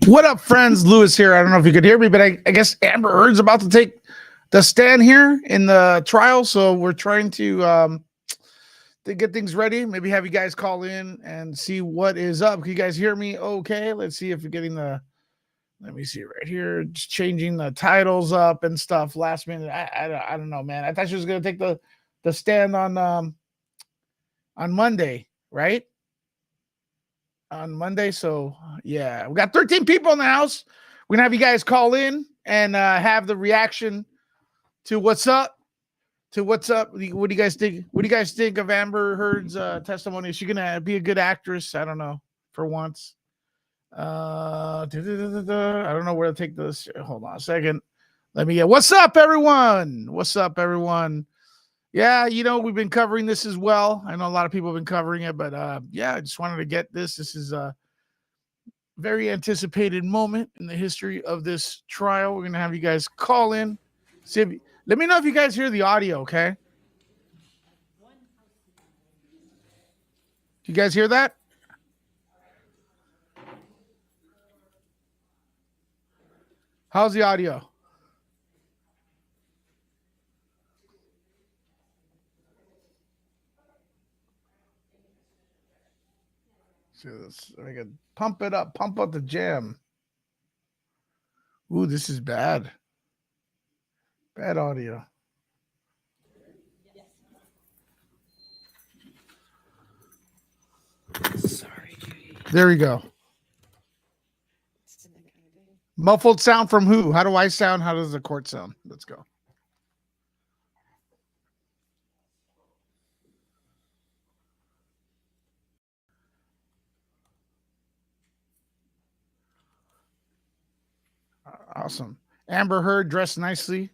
What up, friends? Lewis here. I don't know if you could hear me, but I guess Amber Heard's about to take the stand here in the trial. So we're trying to get things ready. Maybe have you guys call in and see what is up. Can you guys hear me okay? Let's see if you're getting the... Let me see right here. Just changing the titles up and stuff last minute. I don't know, man. I thought she was going to take the stand on Monday, right? On Monday. So yeah, we got 13 people in the house. We're gonna have you guys call in and have the reaction to what's up. What do you guys think? What do you guys think of Amber Heard's testimony? Is she gonna be a good actress? I don't know. For once, I don't know where to take this. Hold on a second. Let me get. What's up, everyone? What's up, everyone? Yeah, you know, we've been covering this as well. I know a lot of people have been covering it, but yeah, I just wanted to get this. This is a very anticipated moment in the history of this trial. We're going to have you guys call in. Let me know if you guys hear the audio, okay? You guys hear that? How's the audio? So I can pump it up, pump up the jam. Ooh, this is bad. Bad audio. Sorry. There we go. Muffled sound from who? How do I sound? How does the court sound? Let's go. Awesome. Amber Heard dressed nicely.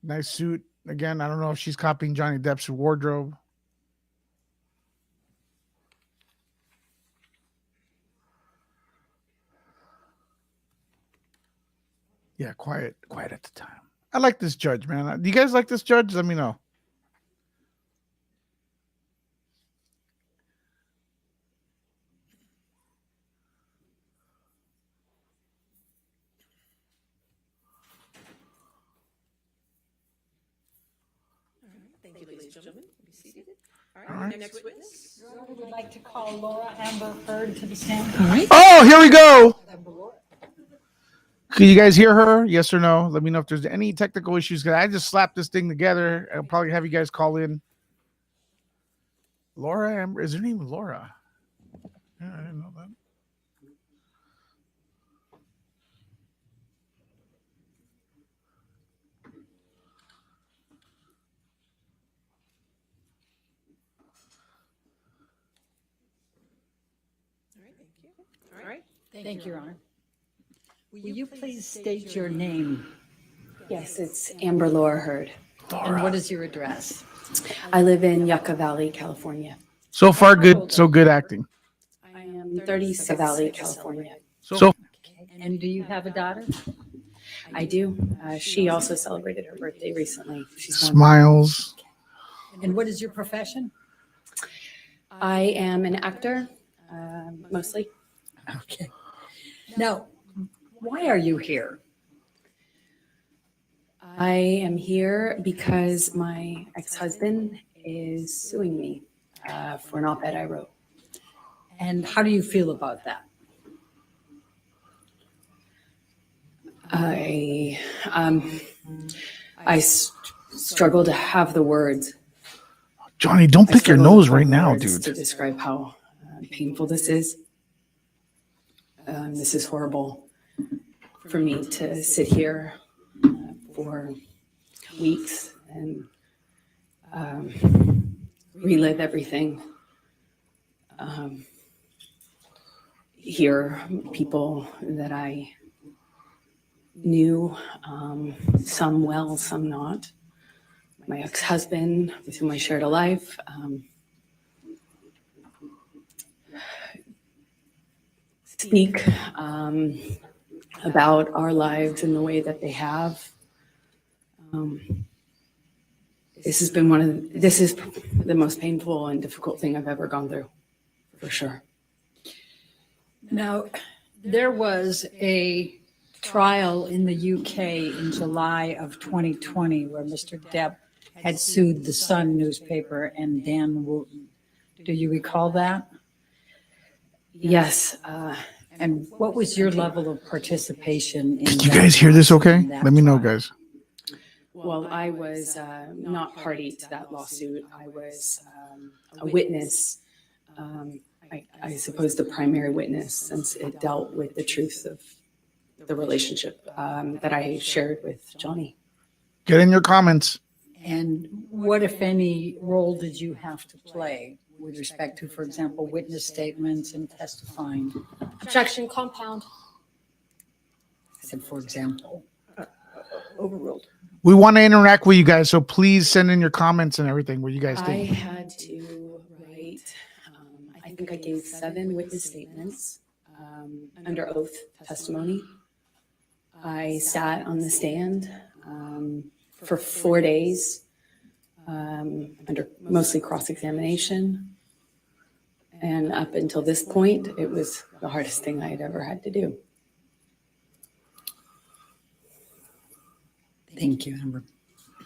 Nice suit. Again, I don't know if she's copying Johnny Depp's wardrobe. Yeah, quiet at the time. I like this judge, man. Do you guys like this judge? Let me know. Thank you, ladies and gentlemen. Be seated. All right. Next witness. I would like to call Laura Amber Heard to the stand. All right. Oh, here we go. Can you guys hear her? Yes or no? Let me know if there's any technical issues. I just slapped this thing together. I'll probably have you guys call in. Laura Amber. Is her name Laura? Yeah, I didn't know that. All right. Thank you. All right. Thank you, Your Honor. Will you please state your name? Yes, it's Amber Laura Heard. And what is your address? I live in Yucca Valley, California. So far, good. So good acting. I am 36 Valley, California. So And do you have a daughter? I do. She also celebrated her birthday recently. She's born. smiles. And what is your profession? I am an actor, mostly. Okay. Now, why are you here? I am here because my ex-husband is suing me for an op-ed I wrote. And how do you feel about that? I struggle to have the words. Johnny, don't pick your struggle nose to right have now, words dude. To describe how painful this is. This is horrible for me to sit here for weeks and relive everything. hear people that I knew, some well, some not. My ex-husband, with whom I shared a life, speak about our lives in the way that they have. This is the most painful and difficult thing I've ever gone through, for sure. Now, there was a trial in the UK in July of 2020 where Mr. Depp had sued the Sun newspaper and Dan Wooten. Do you recall that? Yes. And what was your level of participation in Can you guys hear this okay? in that Let me know, trial? guys. Well, I was not party to that lawsuit. I was a witness. I suppose the primary witness, since it dealt with the truth of the relationship that I shared with Johnny. Get in your comments. And what, if any, role did you have to play with respect to, for example, witness statements and testifying? Objection, compound. I said, for example. Overruled. We want to interact with you guys, so please send in your comments and everything. What you guys I think? had to write, I think I gave 7 witness statements under oath testimony. I sat on the stand for 4 days under mostly cross-examination. And up until this point, it was the hardest thing I had ever had to do. Thank you, Amber.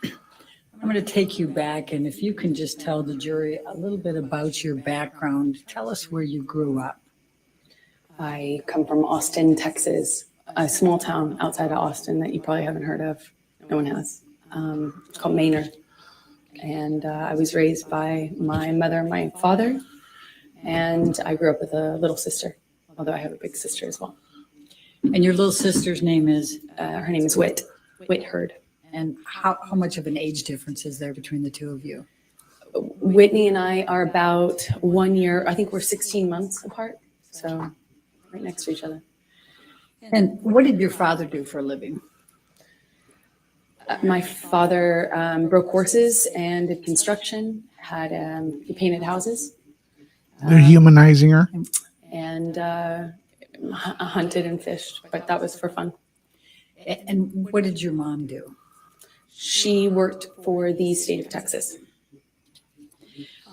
I'm going to take you back, and if you can just tell the jury a little bit about your background. Tell us where you grew up. I come from Austin, Texas, a small town outside of Austin that you probably haven't heard of. No one has. It's called Manor. And I was raised by my mother and my father. And I grew up with a little sister, although I have a big sister as well. And your little sister's name is? Her name is Whit Hurd. And how much of an age difference is there between the two of you? Whitney and I are about 1 year. I think we're 16 months apart. So right next to each other. And what did your father do for a living? My father broke horses and did construction. He painted houses. They're humanizing her. And hunted and fished, but that was for fun. And what did your mom do? She worked for the state of Texas.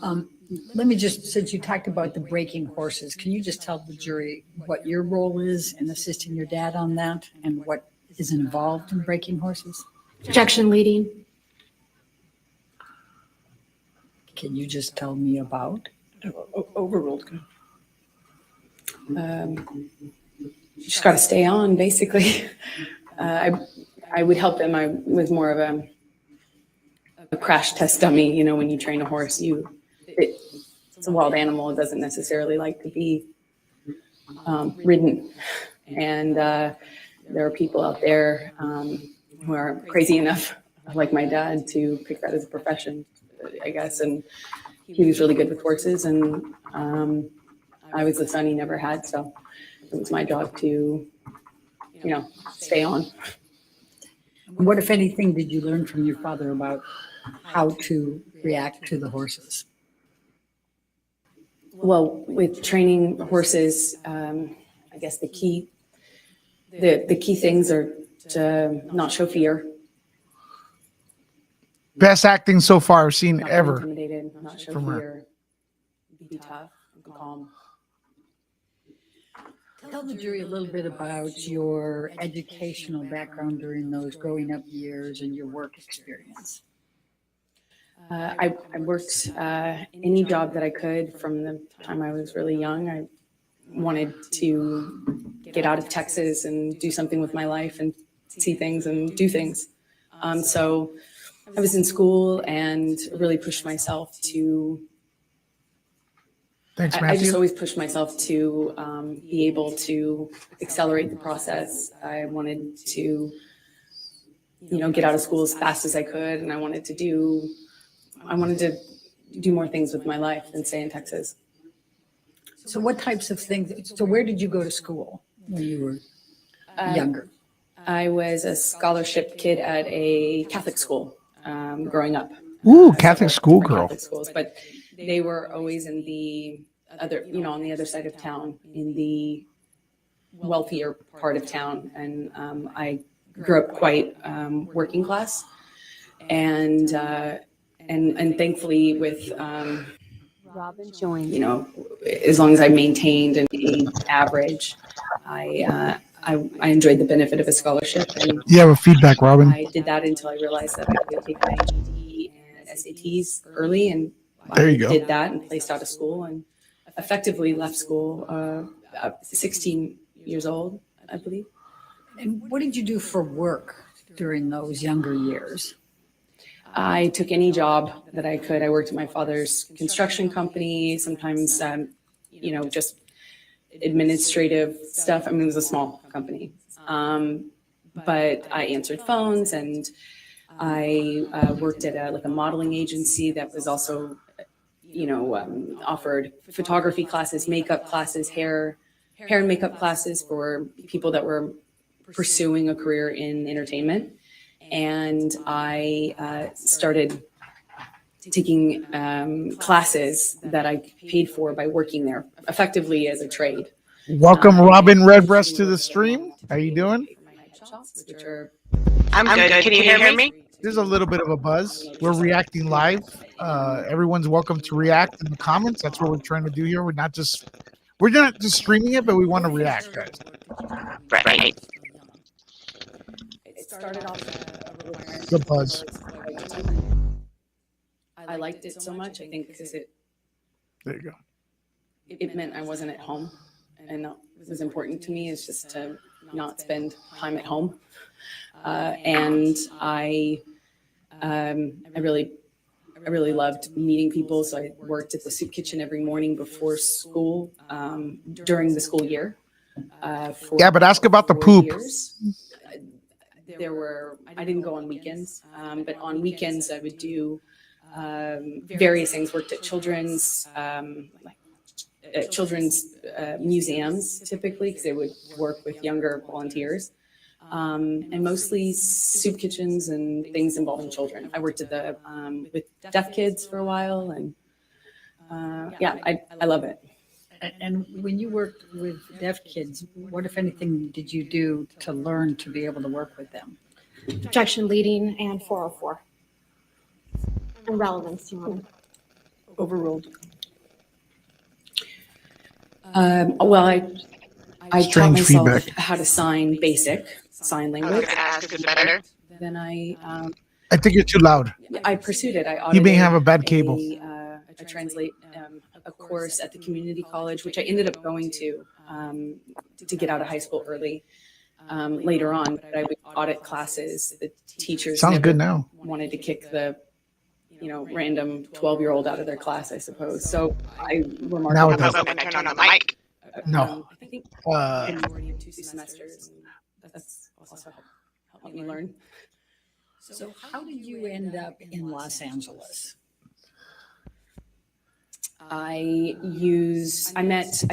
Let me just, since you talked about the breaking horses, can you just tell the jury what your role is in assisting your dad on that and what is involved in breaking horses? Objection, leading. Can you just tell me about? Overruled. You just got to stay on, basically. I would help him. I was more of a crash test dummy. You know, when you train a horse, it's a wild animal. It doesn't necessarily like to be ridden. And there are people out there who are crazy enough, like my dad, to pick that as a profession, I guess. And he was really good with horses, and I was the son he never had. So it was my job to, stay on. What, if anything, did you learn from your father about how to react to the horses? Well, with training horses, I guess the key things are to not show fear. Best acting so far I've seen Not be ever. intimidated, not show from her. fear, be tough, be calm. Tell the jury a little bit about your educational background during those growing up years and your work experience. I worked any job that I could from the time I was really young. I wanted to get out of Texas and do something with my life and see things and do things. So I was in school and really pushed myself to. Thanks, I Matthew. just always pushed myself to be able to accelerate the process. I wanted to, get out of school as fast as I could, and I wanted to do more things with my life than stay in Texas. So what types of things, so where did you go to school when you were younger? I was a scholarship kid at a Catholic school growing up. Ooh, Several Catholic different schoolgirl. Catholic schools, but they were always in the other, on the other side of town, in the wealthier part of town. And I grew up quite working class, and thankfully with Robin joined. As long as I maintained an average, I enjoyed the benefit of a scholarship, and You have a feedback, Robin. I did that until I realized that I could take my GED and SATs early, and There I you go. did that and placed out of school and effectively left school 16 years old, I believe. And what did you do for work during those younger years? I took any job that I could. I worked at my father's construction company, sometimes, just administrative stuff. I mean, it was a small company. But I answered phones, and I worked at a modeling agency that was also, offered photography classes, makeup classes, hair and makeup classes for people that were pursuing a career in entertainment. And I started taking classes that I paid for by working there, effectively as a trade. Welcome, Robin Redbreast, to the stream. How you doing? Which are I'm good. Can you hear me? There's a little bit of a buzz. We're reacting live. Everyone's welcome to react in the comments. That's what we're trying to do here. We're not just streaming it, but we want to react, guys. Right. it started off as The buzz. I liked it so much, I think, because There you go. it meant I wasn't at home, and it was important to me is just to not spend time at home. And I really loved meeting people. So I worked at the soup kitchen every morning before school, during the school year. Yeah, but ask about the 4 poop. years. I didn't go on weekends, but on weekends I would do various things. Worked at children's museums, typically, because they would work with younger volunteers, and mostly soup kitchens and things involving children. I worked at with deaf kids for a while, and I love it. And when you worked with deaf kids, what, if anything, did you do to learn to be able to work with them? Objection leading and 404. And relevance, you want Overruled. Well, I taught Strange myself feedback. how to sign basic sign I was language. going to ask, is it better? Then I think you're too loud. pursued it. I You may audited have a bad cable. a translate a course at the community college, which I ended up going to get out of high school early. Later on, but I would audit classes. The teachers Sounds never good now. wanted to kick the random 12-year-old out of their class, I suppose. So I remarked. Now How it does. about when I turn on the mic? No. I think Uh, minority of 2 semesters. That's also helped me learn. So how did you end up in Los Angeles? I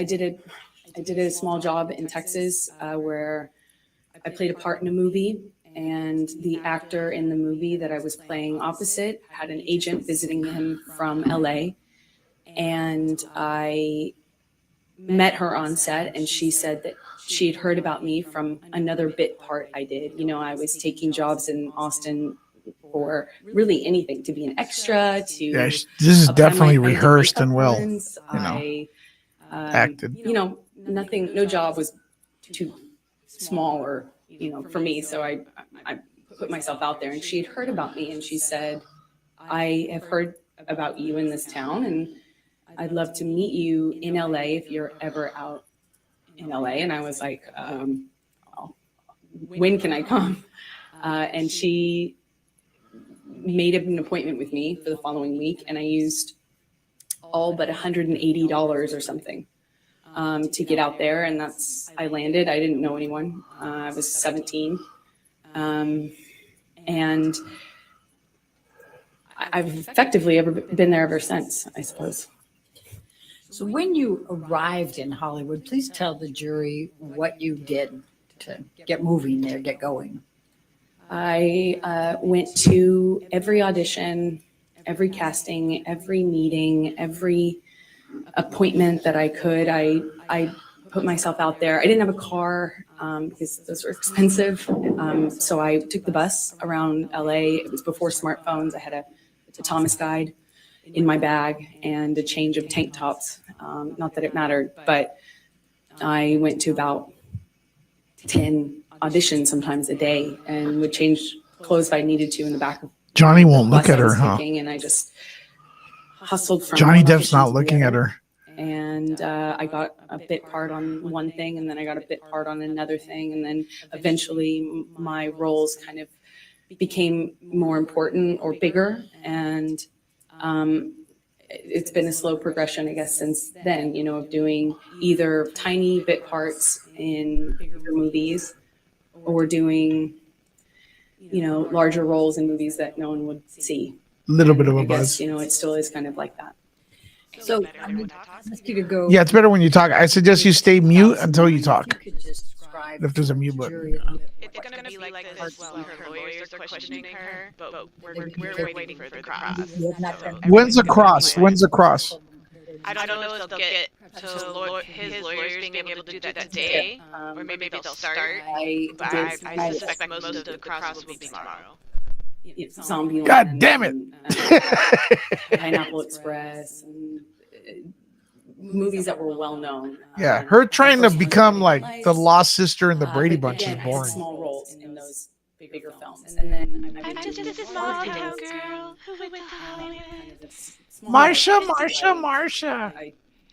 did a small job in Texas where I played a part in a movie, and the actor in the movie that I was playing opposite had an agent visiting him from LA, and I met her on set, and she said that she had heard about me from another bit part I did. I was taking jobs in Austin for really anything, to be an extra, to Yeah, this is definitely rehearsed and well, I acted. Nothing, no job was too small or, for me. So I put myself out there, and she had heard about me, and she said, I have heard about you in this town, and I'd love to meet you in LA if you're ever out in LA. And I was like, when can I come? And she made an appointment with me for the following week, and I used all but $180 or something to get out there. And I landed. I didn't know anyone. I was 17. And I've effectively been there ever since, I suppose. So when you arrived in Hollywood, please tell the jury what you did to get moving there, get going. I went to every audition, every casting, every meeting, every appointment that I could. I put myself out there. I didn't have a car because those were expensive. So I took the bus around LA. It was before smartphones. I had a Thomas guide in my bag and a change of tank tops. Not that it mattered, but I went to about 10 auditions sometimes a day and would change clothes if I needed to in the back of Johnny won't the look bus at I her, was huh? taking, and I just hustled from Johnny one Depp's audition not to the looking at other. her. And I got a bit part on one thing, and then I got a bit part on another thing, and then eventually my roles kind of became more important or bigger, and it's been a slow progression, I guess, since then, you know, of doing either tiny bit parts in bigger movies or doing, you know, larger roles in movies that no one would see. Little bit of I a guess, buzz. you know, it still is kind of like that. So I'm going to ask you to go. Yeah, it's better when you talk. I suggest you stay mute until you If talk. you could just describe If there's a to mute the button. jury a little bit It's what gonna be like this while her lawyers are questioning her, but we're waiting for the cross. you have not done. When's the cross? When's the cross? I don't know if they'll get to his lawyers being able to do that today, or maybe they'll start. But I suspect most of the cross will be tomorrow. Zombie God damn it. Pineapple Express, and movies that were well known. Yeah, her trying to become like the lost sister in the Brady But Bunch is again, I had boring. small roles in those bigger films, and then I'm just a small town girl who went to Hollywood. Marsha.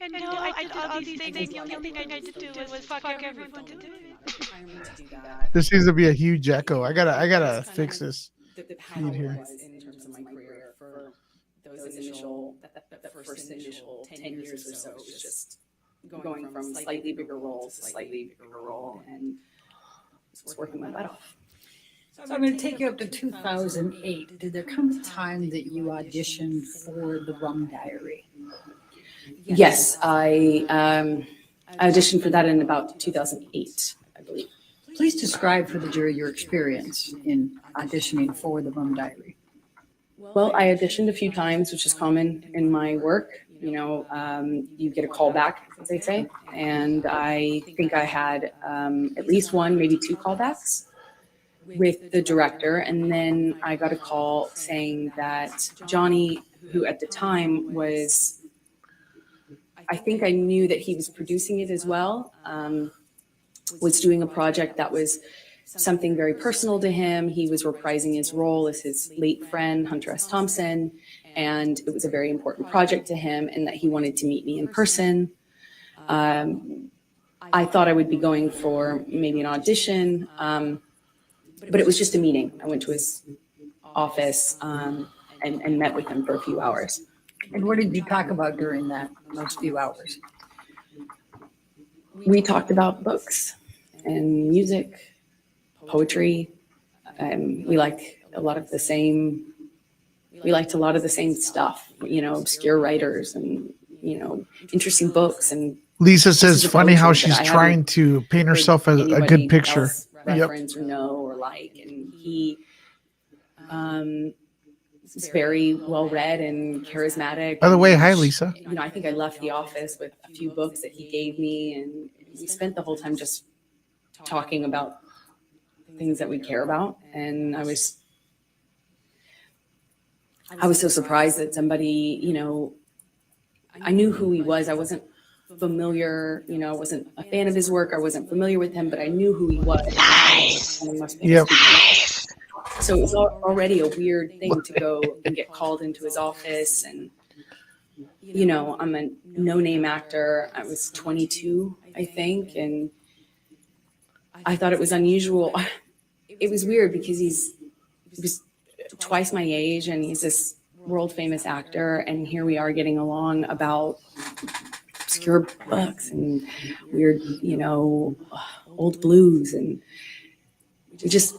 And no, I did all these things. The only thing I had to do was fuck everyone to do it. There seems to be a huge echo. I gotta fix this. The feed here. was in terms of my career for those initial, the first initial 10 years or so, it was just going from slightly bigger role to slightly bigger role, and just working my butt off. So I'm going to take you up to 2008. Did there come a time that you auditioned for the Rum Diary? Yes, I auditioned for that in about 2008, I believe. Please describe for the jury your experience in auditioning for the Rum Diary. Well, I auditioned a few times, which is common in my work. You know, you get a call back, as they say. And I think I had at least one, maybe two callbacks with the director. And then I got a call saying that Johnny, who at the time was, I think I knew that he was producing it as well, was doing a project that was something very personal to him. He was reprising his role as his late friend, Hunter S. Thompson, and it was a very important project to him, and that he wanted to meet me in person. I thought I would be going for maybe an audition, but it was just a meeting. I went to his office and met with him for a few hours. And what did you talk about during those few hours? We talked about books and music, poetry. We liked a lot of the same stuff, you know, obscure writers and, you know, interesting books. And Lisa says, is a funny how poetry that she's I trying haven't to paint herself as a anybody good picture. else reference or know or like. And he is very well read and charismatic. By the way, and, hi, Lisa. You know, I think I left the office with a few books that he gave me, and we spent the whole time just talking about things that we care about. And I was so surprised that somebody, you know, I knew who he was. I wasn't familiar, you know, I wasn't a fan of his work. I wasn't familiar with him, but I knew who he was. Yep. So it was already a weird thing to go and get called into his office. And, you know, I'm a no-name actor. I was 22, I think. And I thought it was unusual. It was weird because he was twice my age and he's this world famous actor. And here we are getting along about obscure books and weird, you know, old blues. And just,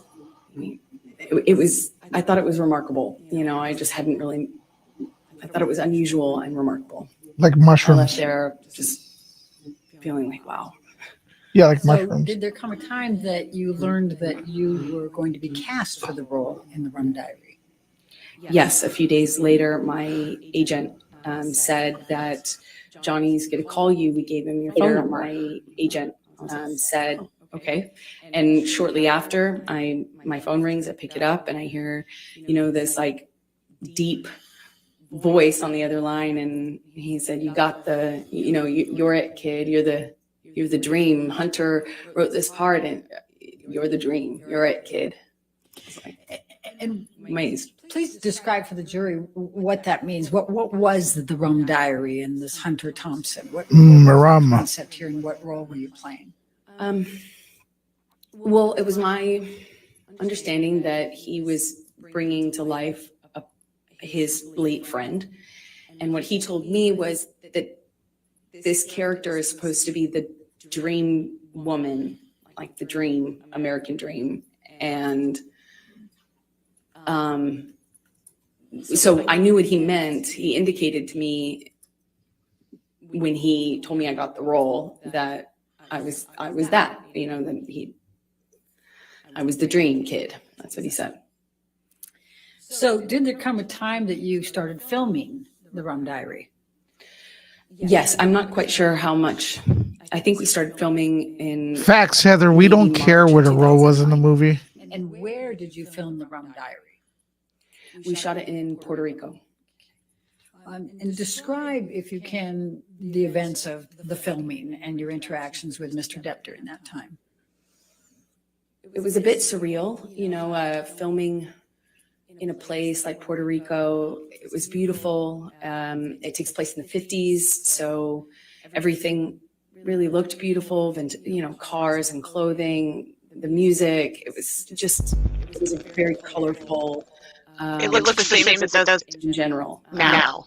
I thought it was remarkable. You know, I thought it was unusual and remarkable. Like I left mushrooms. there just feeling like, wow. Yeah, like So mushrooms. did there come a time that you learned that you were going to be cast for the role in the Rum Diary? Yes, a few days later, my agent said that Johnny's going to call you. We gave him your phone number. My agent said, okay. And shortly after, my phone rings. I pick it up and I hear, this like deep voice on the other line, and he said, "You got the, you're it, kid. You're the dream. Hunter wrote this part, and you're the dream. You're it, kid." And Amazed. please describe for the jury what that means. What was the Rum Diary and this Hunter Thompson? What was Rum. the concept here, and what role were you playing? Well, it was my understanding that he was bringing to life his late friend. And what he told me was that this character is supposed to be the dream woman, like the dream, American dream. And so I knew what he meant. He indicated to me when he told me I got the role that I was that, that I was the dream kid. That's what he said. So did there come a time that you started filming the Rum Diary? Yes, I'm not quite sure how much. I think we started filming in Facts, Heather. We don't care what her role was in the movie. And where did you film the Rum Diary? We shot it in Puerto Rico. And describe, if you can, the events of the filming and your interactions with Mr. Depp during that time. It was a bit surreal, filming in a place like Puerto Rico. It was beautiful. It takes place in the 50s, so everything really looked beautiful. Cars and clothing, the music. It was a very colorful. It looks the same as it does in general now,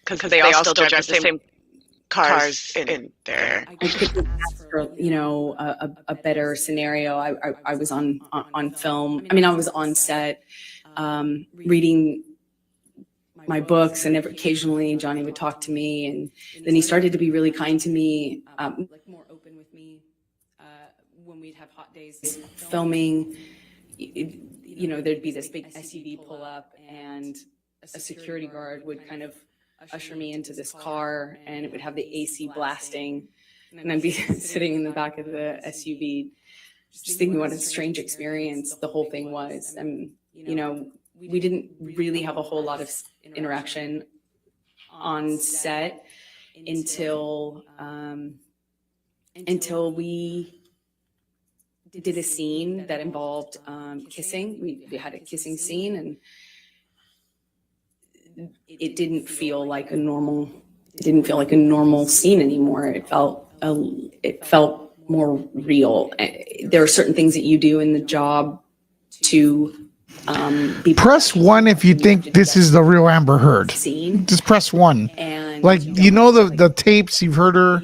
because they all still drive the same cars in there. I couldn't ask for, a better scenario. I was on film. I was on set, reading my books, and occasionally Johnny would talk to me, and then he started to be really kind to me, more open with me. When we'd have hot days filming, there'd be this big SUV pull up, and a security guard would kind of usher me into this car, and it would have the AC blasting, and I'd be sitting in the back of the SUV just thinking what a strange experience the whole thing was. And we didn't really have a whole lot of interaction on set until we did a scene that involved kissing. We had a kissing scene, and it didn't feel like a normal scene anymore. It felt more real. There are certain things that you do in the job to be. Press 1 if you think this is the real Amber Heard. Scene. Just press 1. And the tapes, you've heard her.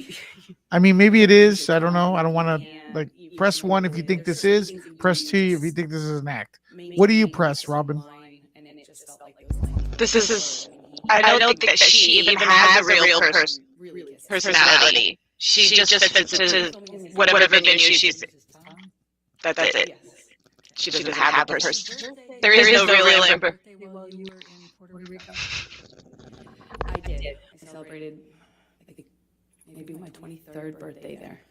Maybe it is. I don't know. I don't want to press 1 if you think this is. Press 2 if you think this is an act. What do you press, Robin? This is. I don't think that she even has a real personality. She just fits into whatever venue she's. That's it. She doesn't have a person. There is no real Amber. While you were in Puerto Rico? I did. I celebrated, I think, maybe my 23rd birthday there.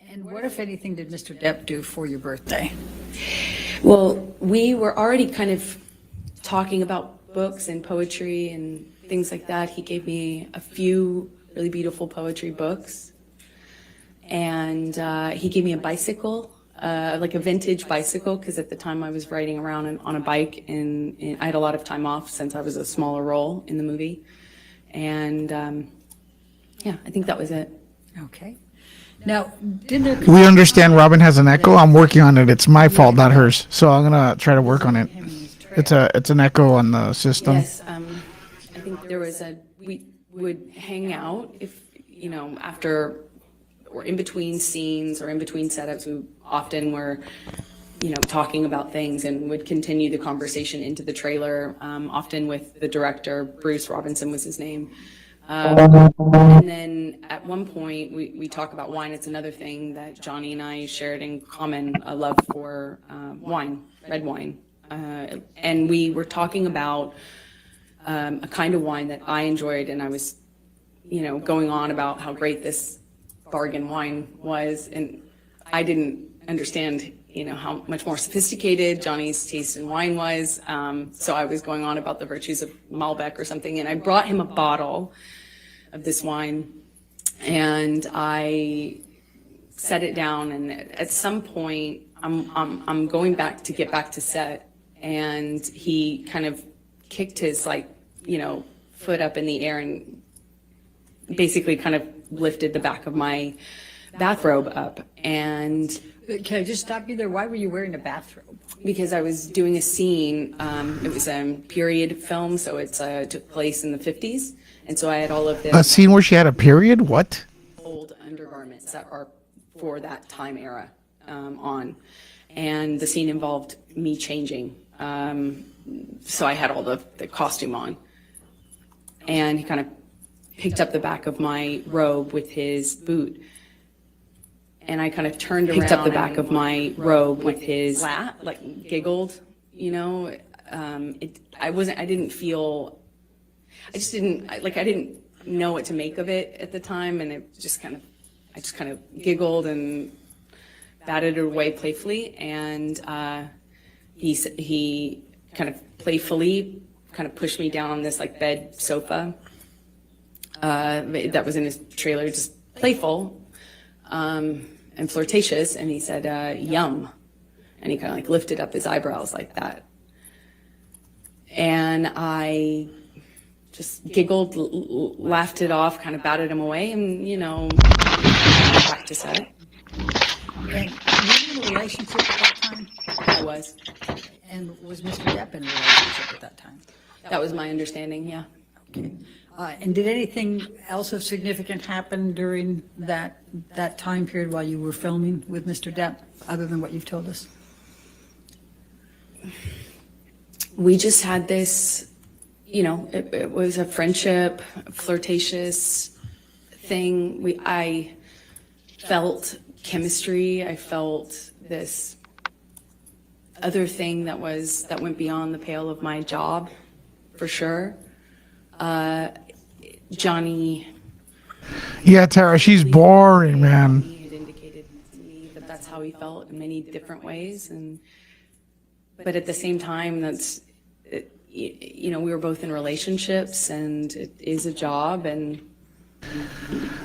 And what, if anything, did Mr. Depp do for your birthday? Well, we were already kind of talking about books and poetry and things like that. He gave me a few really beautiful poetry books, and he gave me a bicycle, like a vintage bicycle, because at the time I was riding around on a bike, and I had a lot of time off since I was a smaller role in the movie. And I think that was it. Okay. Now, did there? We understand Robin has an echo. I'm working on it. It's my fault, not hers. So I'm gonna try to work on it. It's an echo on the system. Yes, I think there was we would hang out if, after or in between scenes or in between setups. We often were, talking about things, and would continue the conversation into the trailer, often with the director. Bruce Robinson was his name. And then at one point, we talk about wine. It's another thing that Johnny and I shared in common, a love for wine, red wine. And we were talking about a kind of wine that I enjoyed, and I was, going on about how great this bargain wine was, and I didn't understand, how much more sophisticated Johnny's taste in wine was. So I was going on about the virtues of Malbec or something, and I brought him a bottle of this wine, and I set it down. And at some point, I'm going back to get back to set, and he kind of kicked his foot up in the air and basically kind of lifted the back of my bathrobe up. And Can I just stop you there? Why were you wearing a bathrobe? because I was doing a scene, it was a period film, so it took place in the 50s. And so I had all of A this scene where she had a period? What? old undergarments that are for that time era on. And the scene involved me changing. So I had all the costume on. And he kind of picked up the back of my robe with his boot. And I kind of turned around, picked up the back of my robe with his giggled, I didn't know what to make of it at the time. And I just kind of giggled and batted it away playfully. And he kind of playfully kind of pushed me down on this bed sofa that was in his trailer, just playful and flirtatious. And he said, yum. And he kind of lifted up his eyebrows like that. And I just giggled, laughed it off, kind of batted him away, and, back to set. And were you in a relationship at that time? I was. And was Mr. Depp in a relationship at that time? That was my understanding, yeah. Okay. And did anything else of significant happen during that time period while you were filming with Mr. Depp, other than what you've told us? We just had this, it was a friendship, flirtatious thing. I felt chemistry. I felt this other thing that went beyond the pale of my job, for sure. Johnny. Yeah, Tara, she's boring, man. He had indicated to me that that's how he felt in many different ways, but at the same time, we were both in relationships, and it is a job, and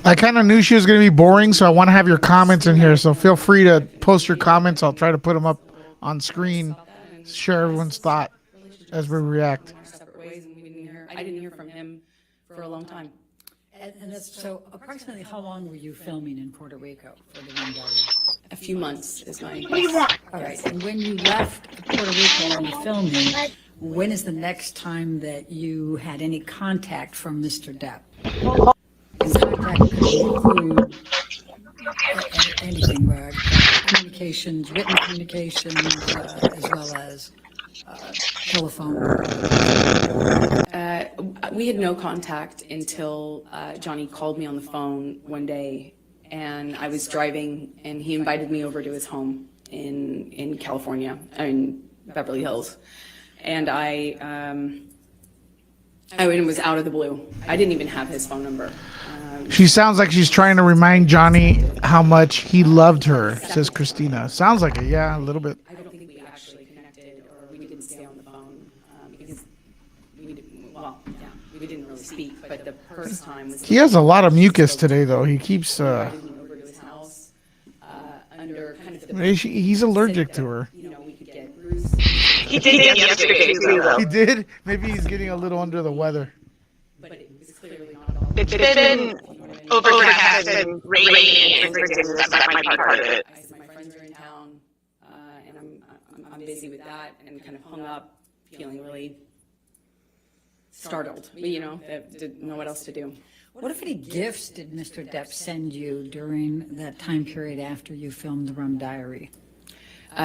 I kind of knew she was going to be boring, so I want to have your comments in here. So feel free to post your comments. I'll try to put them up on screen, share everyone's thought as we react. separate ways, and I didn't hear from him for a long time. And that's, so approximately how long were you filming in Puerto Rico for the Rum Diary? A few months is my. All right, and when you left Puerto Rico and filming, when is the next time that you had any contact from Mr. Depp? And contact could include anything, communications, written communications, as well as telephone. We had no contact until Johnny called me on the phone one day, and I was driving, and he invited me over to his home in California, in Beverly Hills, and it was out of the blue. I didn't even have his phone number. She sounds like she's trying to remind Johnny how much he loved her, says Christina. Sounds like it, yeah, a little bit. I don't think we actually connected, or we didn't stay on the phone, because we didn't really speak, but the first time was. He has a lot of mucus today, though. He keeps. Over to his house, under kind of the. He's allergic to her. We could get Bruce. He did yesterday too, though. He did? Maybe he's getting a little under the weather. But it was clearly not at all. It's been overcast and rainy and freezing. That's my part of it. I said my friends are in town, and I'm busy with that, and kind of hung up, feeling really startled. But didn't know what else to do. What, if any, gifts did Mr. Depp send you during that time period after you filmed the Rum Diary?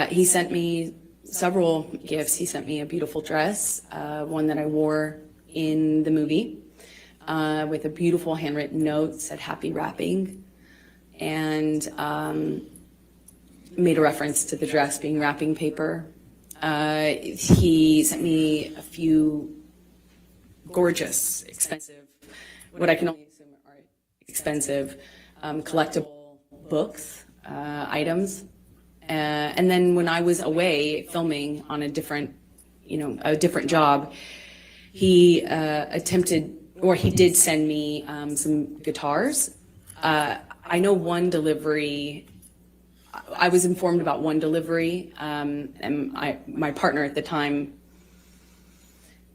He sent me several gifts. He sent me a beautiful dress, one that I wore in the movie. with a beautiful handwritten note, said happy wrapping, and made a reference to the dress being wrapping paper. He sent me a few gorgeous, expensive, what I can only assume are expensive, collectible books, items. And then when I was away filming on a different job, he did send me some guitars. I know one delivery. I was informed about one delivery, and my partner at the time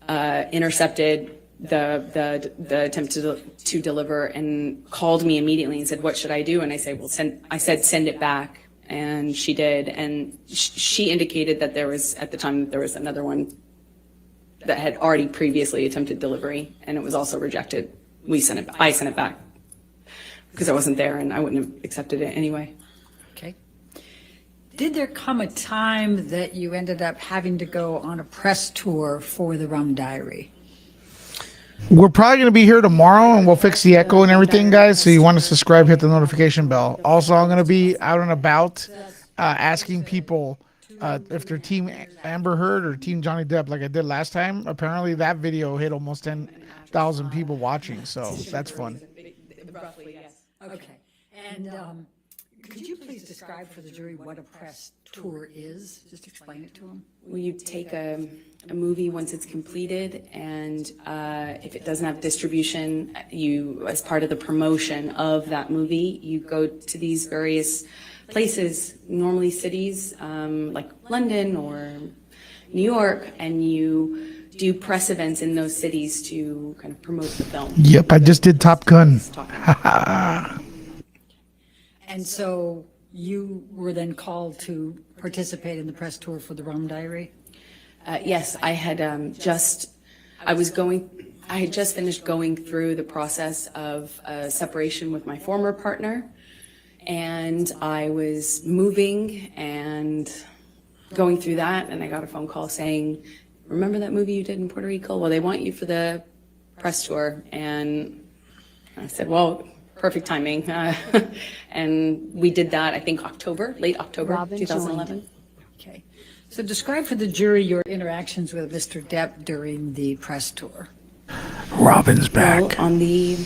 intercepted the attempt to deliver and called me immediately and said, "What should I do?" And I said, "Send it back." And she did, and she indicated that there was another one that had already previously attempted delivery, and it was also rejected. I sent it back because I wasn't there, and I wouldn't have accepted it anyway. Okay. Did there come a time that you ended up having to go on a press tour for the Rum Diary? We're probably going to be here tomorrow, and we'll fix the echo and everything, guys. So you want to subscribe, hit the notification bell. Also, I'm going to be out and about asking people if they're Team Amber Heard or Team Johnny Depp, like I did last time. Apparently, that video hit almost 10,000 people watching, so that's fun. Roughly, yes. Okay. And could you please describe for the jury what a press tour is? Just explain it to them. Well, you take a movie once it's completed, and if it doesn't have distribution, you, as part of the promotion of that movie, you go to these various places, normally cities like London or New York, and you do press events in those cities to kind of promote the film. Yep, I just did Top Gun. And so you were then called to participate in the press tour for the Rum Diary? Yes, I had just finished going through the process of separation with my former partner, and I was moving and going through that, and I got a phone call saying, "Remember that movie you did in Puerto Rico? Well, they want you for the press tour." And I said, "Well, perfect timing." And we did that, I think late October 2011. Okay. So describe for the jury your interactions with Mr. Depp during the press tour. Robin's back. Well, on the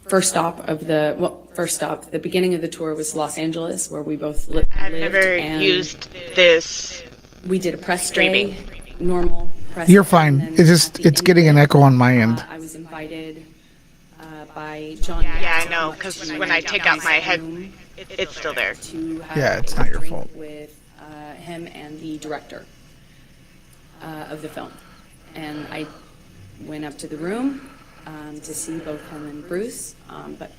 the beginning of the tour was Los Angeles, where we both lived. I've never used this. We did a press streaming. day, normal press. You're day, fine. and then It's at the end getting of an it, echo on my end. I was invited by John. Yeah, I know, because when I take out my head, it's still there. To have Yeah, it's not your a drink fault. With him and the director of the film, and I went up to the room to see both him and Bruce, but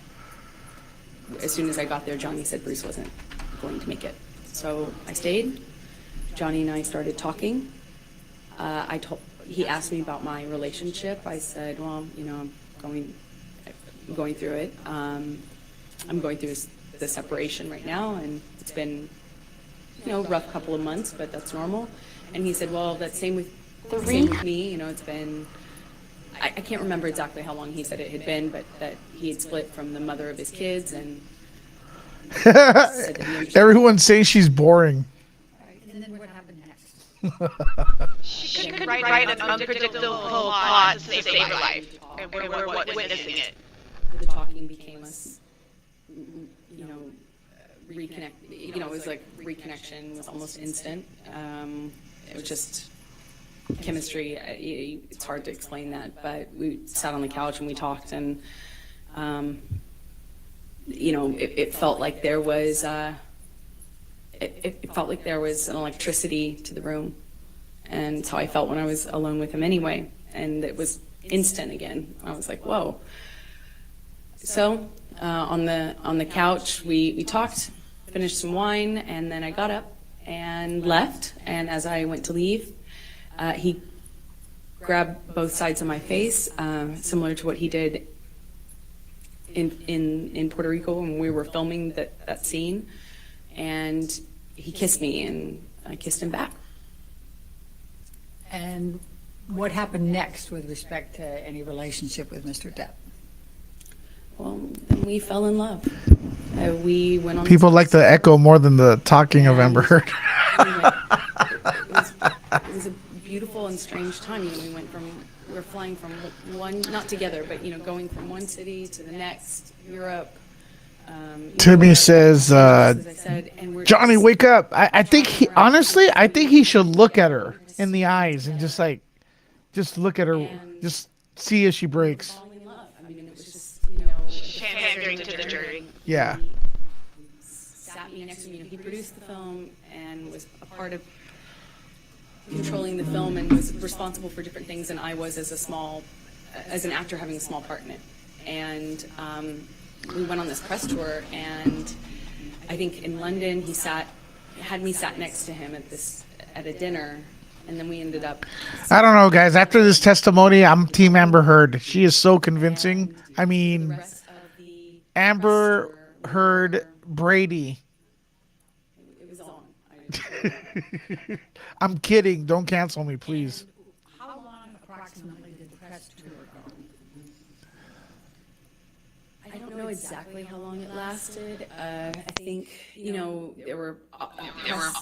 as soon as I got there, Johnny said Bruce wasn't going to make it. So I stayed. Johnny and I started talking. He asked me about my relationship. I said, "Well, I'm going through it. I'm going through the separation right now, and it's been, rough couple of months, but that's normal." And he said, "Well, that's same with me. It's been." I can't remember exactly how long he said it had been, but that he had split from the mother of his kids, and said that he understood. Everyone's saying she's boring. And then what happened next? She could write an unpredictable plot to save her life, and we're witnessing it. The talking became us, reconnect. It was like reconnection was almost instant. It was just chemistry. It's hard to explain that, but we sat on the couch and we talked, and it felt like there was it felt like there was an electricity to the room, and it's how I felt when I was alone with him anyway. And it was instant again. I was like, whoa. So on the couch we talked, finished some wine, and then I got up and left. And as I went to leave, he grabbed both sides of my face, similar to what he did in Puerto Rico when we were filming that scene. And he kissed me, and I kissed him back. And what happened next with respect to any relationship with Mr. Depp? Well, then we fell in love. We went on. People like the echo more than the talking of Amber Heard. It was a beautiful and strange time. We were flying from one, not together, but going from one city to the next, Europe. Timmy says, as I said, and Johnny, wake up. I think I think he should look at her in the eyes and just look at her, just see as she breaks. fall in love. I mean, it was just, Pandering to the jury. Yeah. sat me next to me. He produced the film and was a part of controlling the film and was responsible for different things than I was as an actor having a small part in it. And we went on this press tour, and I think in London he had me sat next to him at a dinner, and then we ended up. I don't know, guys. After this testimony, I'm Team Amber Heard. She is so convincing. I mean, Amber Heard Brady. It was on. I'm kidding. Don't cancel me, please. How long approximately did the press tour go? I don't know exactly how long it lasted. I think there were press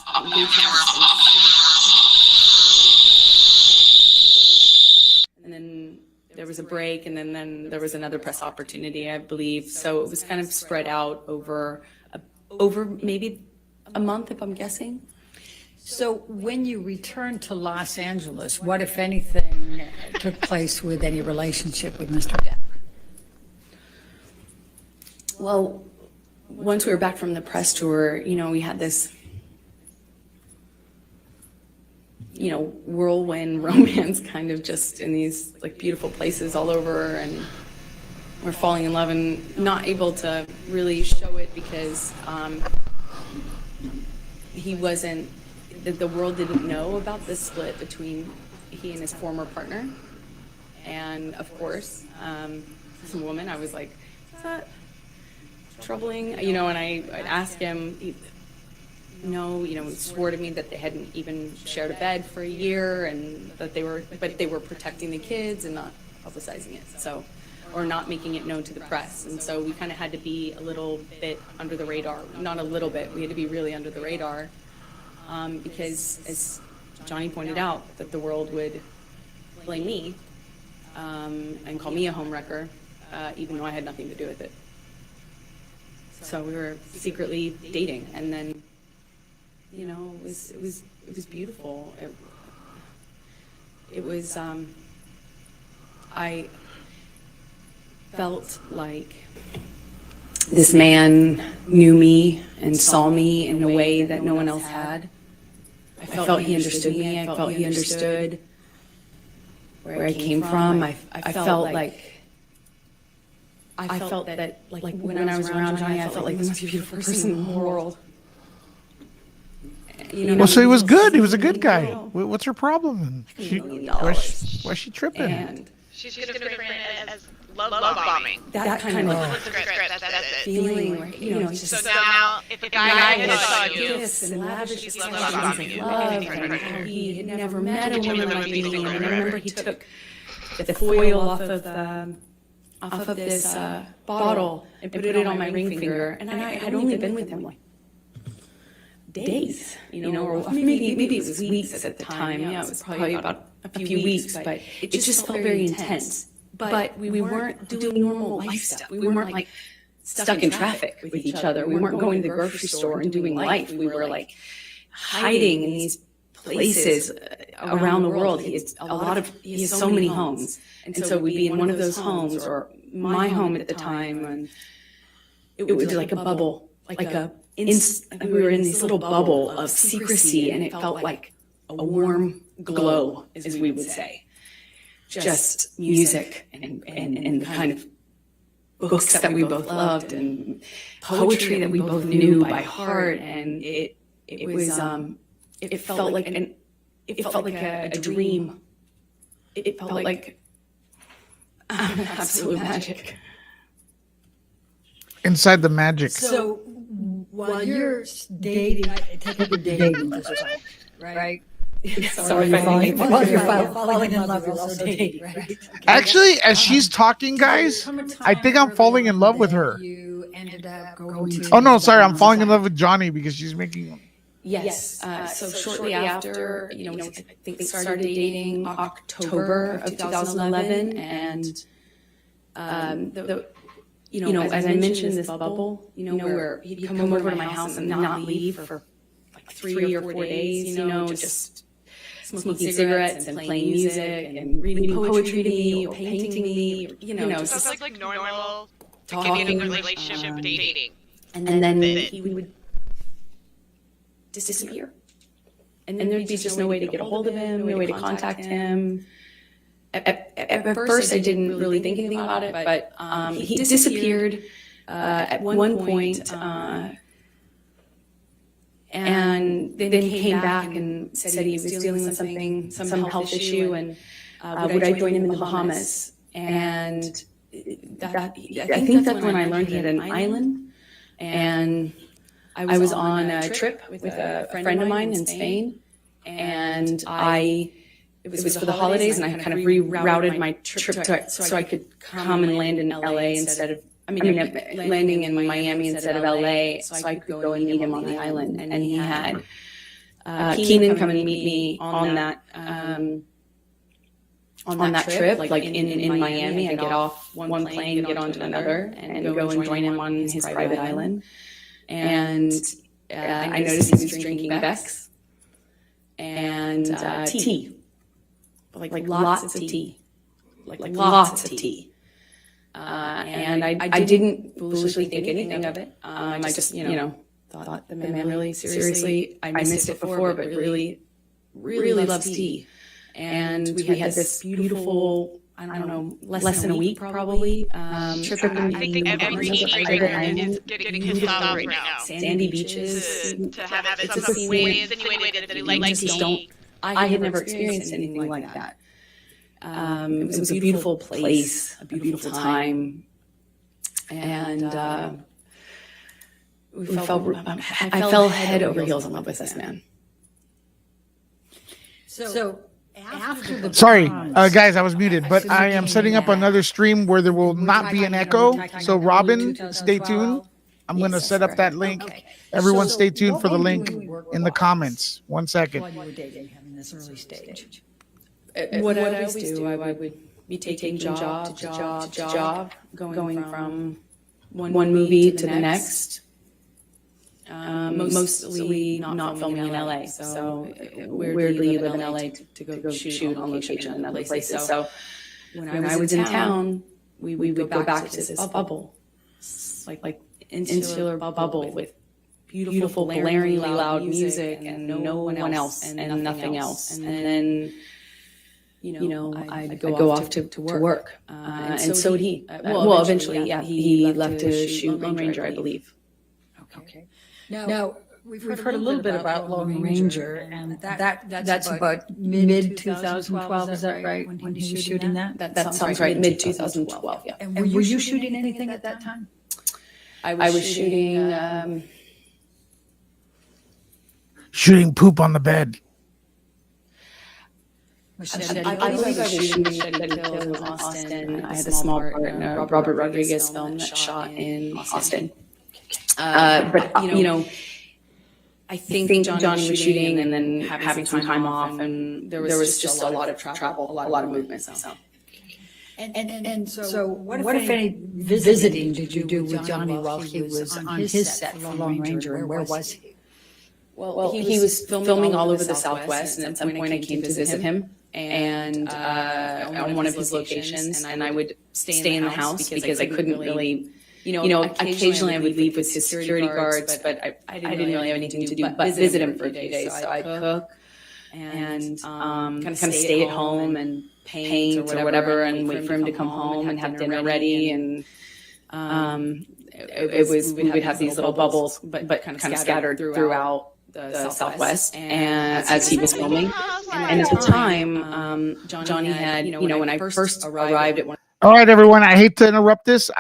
and then there was a break, and then there was another press opportunity, I believe. So it was kind of spread out over maybe a month, if I'm guessing. So when you returned to Los Angeles, what, if anything, took place with any relationship with Mr. Depp? Well, once we were back from the press tour, we had this, whirlwind romance kind of just in these like beautiful places all over, and we're falling in love and not able to really show it because he wasn't, the world didn't know about this split between he and his former partner. And of course, as a woman, I was like, is that troubling? And I'd ask him, he swore to me that they hadn't even shared a bed for a year, and that they were protecting the kids and not publicizing it, or not making it known to the press. And so we kind of had to be a little bit under the radar. Not a little bit, we had to be really under the radar, because as Johnny pointed out, that the world would blame me and call me a homewrecker, even though I had nothing to do with it. So we were secretly dating, and then it was beautiful. It was I felt like this man knew me and saw me in a way that no one else had. I felt he understood me. I felt he understood where I came from. I felt that when I was around Johnny, I felt like the most beautiful person in the world. Well, so he was good. He was a good guy. What's her problem? Why's she tripping? And She's going to frame it as love bombing. that kind of That's it. feeling where, So now, if a guy had saw you, gifts and lavish he's love expressions bombing of you. love, and how he had never met a woman like me. And I remember he took the foil off of this bottle and put it on my ring finger, and I had only been with him like days, or maybe it was weeks at the time. Yeah, it was probably about a few weeks, but it just felt very intense. But we weren't doing normal life stuff. We weren't like stuck in traffic with each other. We weren't going to the grocery store and doing life. We were like hiding in these places around the world. He has so many homes, and so we'd be in one of those homes, or my home at the time, and it would be like a bubble, we were in this little bubble of secrecy, and it felt like a warm glow, as we would say. Just music and the kind of books that we both loved, and poetry that we both knew by heart, and it felt like a dream. It felt like absolute magic. Inside the magic. So while you're dating, taking the dating this way, right? Sorry, you're falling in love. You're also dating, right? Actually, as she's talking, guys, I think I'm falling in love with her. You ended up going to. Oh no, sorry, I'm falling in love with Johnny because she's making. Yes. So shortly after, I think they started dating October of 2011, and as I mentioned, this bubble, where he'd come over to my house and not leave for like 3 or 4 days, just smoking cigarettes and playing music and reading poetry to me or painting me, So it's like normal talking, beginning relationship dating. and then he would disappear. And there'd be just no way to get a hold of him, no way to contact him. At first, I didn't really think anything about it, but he disappeared at one point, and then came back and said he was dealing with some health issue, and would I join him in the Bahamas? And I think that's when I learned he had an island, and I was on a trip with a friend of mine in Spain, and it was for the holidays, and I kind of rerouted my trip so I could come and land in LA instead of, landing in Miami instead of LA, so I could go and meet him on the island. And he had Keenan come and meet me on that trip, like in Miami. I get off one plane and get onto another and go and join him on his private island. And I noticed he was drinking Beck's and tea, like lots of tea, like lots of tea. And I didn't foolishly think anything of it. I just, thought the man really seriously, I missed it before, but really loves tea. And we had this beautiful, I don't know, less than a week probably. Trip. I think every teenager is getting his thumb right now. Sandy beaches. To have it some way insinuated that he likes tea. I had never experienced anything like that. It was a beautiful place, a beautiful time, and I fell head over heels in love with this man. So after the Sorry, guys, I was muted, but I am setting up another stream where there will not be an echo. So Robin, stay tuned. I'm going to set up that link. Everyone stay tuned for the link in the comments. 1 second. while you were dating him in this early stage. What I always do, I would be taking job to job, going from one movie to the next. Mostly not filming in LA. So weirdly, you live in LA to go shoot on location in other places. So when I was in town, we would go back to this bubble, like insular bubble with beautiful, blaringly loud music and no one else and nothing else. And then I'd go off to work. And so would he. Well, eventually, yeah, he left to shoot Lone Ranger, I believe. Okay. Now we've heard a little bit about Lone Ranger, and that's about mid 2012. Is that right? When he was shooting that? That sounds right. Mid 2012. Yeah. And were you shooting anything at that time? I was shooting. Shooting poop on the bed. I believe I was shooting Machete to Kill in Austin. I had a small part in a Robert Rodriguez film that shot in Austin. But I think Johnny was shooting and then having some time off, and there was just a lot of travel, a lot of movement. So. And so what if any visiting did you do with Johnny while he was on his set for Lone Ranger, and where was he? Well, he was filming all over the Southwest, and at some point I came to visit him and on one of his locations, and I would stay in the house because I couldn't really, occasionally I would leave with his security guards, but I didn't really have anything to do but visit him for a few days. So I'd cook and kind of stay at home and paint or whatever, and wait for him to come home and have dinner ready. And we would have these little bubbles, but kind of scattered throughout the Southwest, and as he was filming. And at the time, Johnny had, when I first arrived at one. All right, everyone. I hate to interrupt this.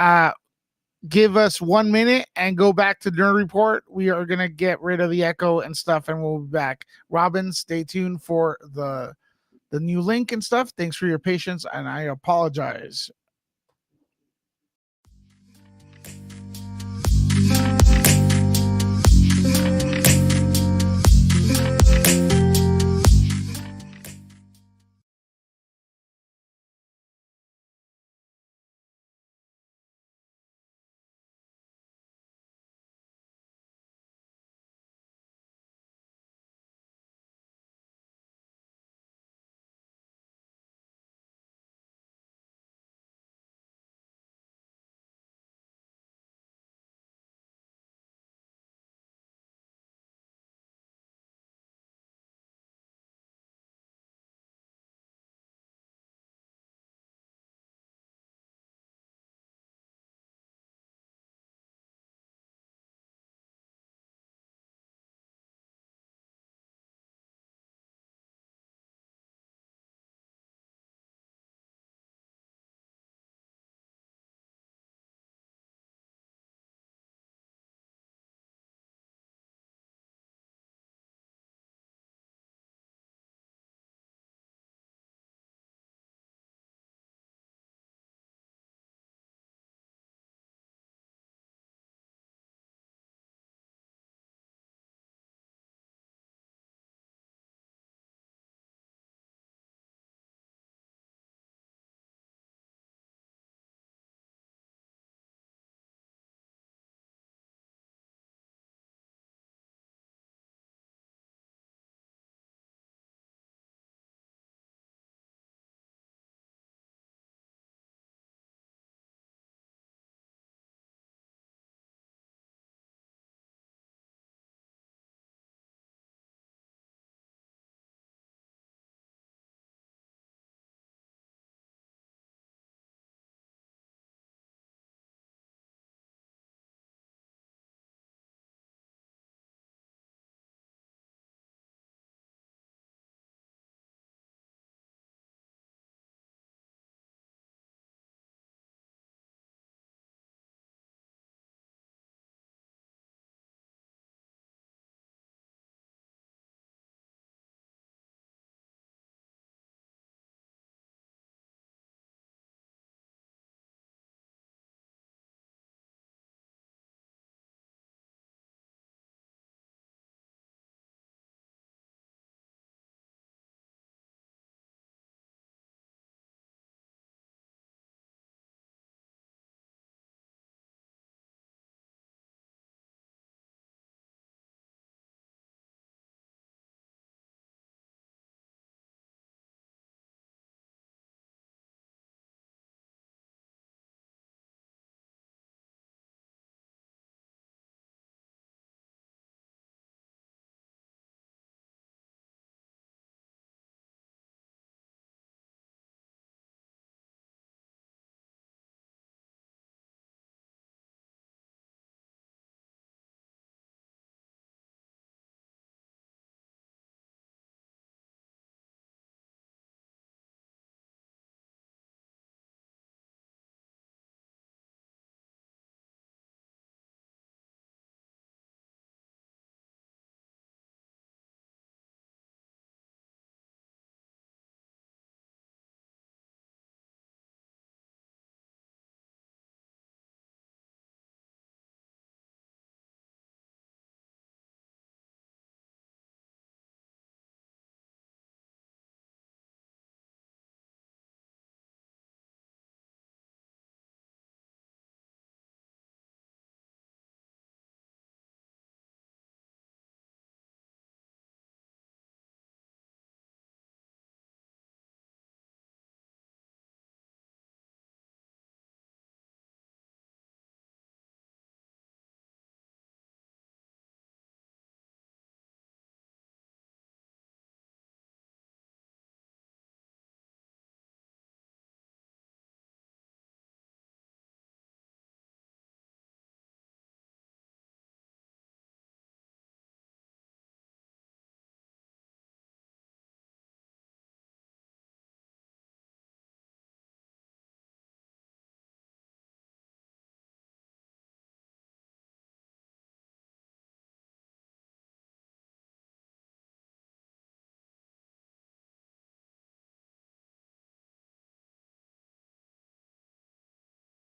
give us 1 minute and go back to Nerd Report. We are going to get rid of the echo and stuff, and we'll be back. Robin, stay tuned for the new link and stuff. Thanks for your patience, and I apologize.